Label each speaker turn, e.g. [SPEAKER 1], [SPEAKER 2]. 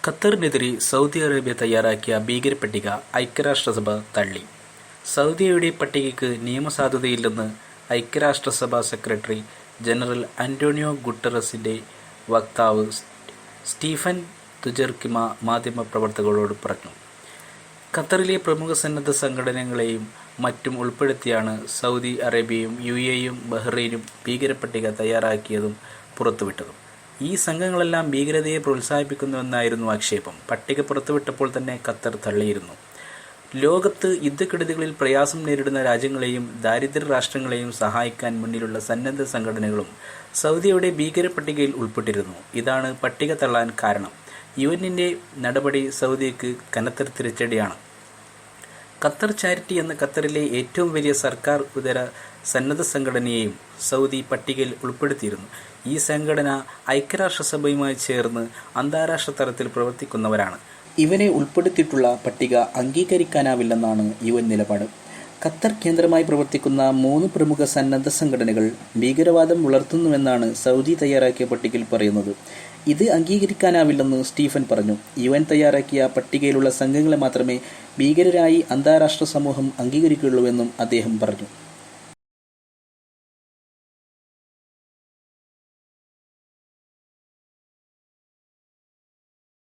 [SPEAKER 1] ഖത്തറിനെതിരെ Saudi Arabia തയ്യാറാക്കിയ ഭീകരപട്ടിക ഐക്യരാഷ്ട്രസഭ തള്ളി. സൗദിയുടെ പട്ടികയ്ക്ക് നിയമസാധുതയില്ലെന്ന് ഐക്യരാഷ്ട്രസഭാ സെക്രട്ടറി ജനറൽ അന്റോണിയോ ഗുട്ടറസിന്റെ വക്താവ് സ്റ്റീഫൻ ദുജർകിക് മാധ്യമപ്രവർത്തകരോട് പറഞ്ഞു. ഖത്തറിലെ പ്രമുഖ സന്നദ്ധ സംഘടനകളെയും മറ്റും ഉൾപ്പെടുത്തിയാണ് സൗദി അറേബ്യയും UAEയും ബഹ്റൈനും ഭീകരപട്ടിക തയ്യാറാക്കിയതും പുറത്തുവിട്ടതും. ഈ സംഘങ്ങളെല്ലാം ഭീകരതയെ പ്രോത്സാഹിപ്പിക്കുന്നുവെന്നായിരുന്നു ആക്ഷേപം. പട്ടിക പുറത്തുവിട്ടപ്പോൾ തന്നെ ഖത്തർ തള്ളിയിരുന്നു. ലോകത്ത് യുദ്ധക്കെടുതികളിൽ പ്രയാസം നേരിടുന്ന രാജ്യങ്ങളെയും ദാരിദ്ര്യ രാഷ്ട്രങ്ങളെയും സഹായിക്കാൻ മുന്നിലുള്ള സന്നദ്ധ സംഘടനകളും സൗദിയുടെ ഭീകരപട്ടികയിൽ ഉൾപ്പെട്ടിരുന്നു. ഇതാണ് പട്ടിക തള്ളാൻ കാരണം. UN-ന്റെ നടപടി സൗദിക്ക് കനത്ത തിരിച്ചടിയാണ്. ഖത്തർ ചാരിറ്റി എന്ന ഖത്തറിലെ ഏറ്റവും വലിയ സർക്കാർ ഇതര സന്നദ്ധ സംഘടനയെയും സൗദി പട്ടികയിൽ ഉൾപ്പെടുത്തിയിരുന്നു. ഈ സംഘടന ഐക്യരാഷ്ട്രസഭയുമായി ചേർന്ന് അന്താരാഷ്ട്ര തലത്തിൽ പ്രവർത്തിക്കുന്നവരാണ്. ഇവരെ ഉൾപ്പെടുത്തിയിട്ടുള്ള പട്ടിക അംഗീകരിക്കാനാവില്ലെന്നാണ് UN നിലപാട്. ഖത്തർ കേന്ദ്രമായി പ്രവർത്തിക്കുന്ന 3 പ്രമുഖ സന്നദ്ധ സംഘടനകൾ ഭീകരവാദം വളർത്തുന്നുവെന്നാണ് സൗദി തയ്യാറാക്കിയ പട്ടികയിൽ പറയുന്നത്. ഇത് അംഗീകരിക്കാനാവില്ലെന്ന് സ്റ്റീഫൻ പറഞ്ഞു. UN തയ്യാറാക്കിയ പട്ടികയിലുള്ള സംഘങ്ങളെ മാത്രമേ ഭീകരരായി അന്താരാഷ്ട്ര സമൂഹം അംഗീകരിക്കുകയുള്ളൂവെന്നും അദ്ദേഹം പറഞ്ഞു.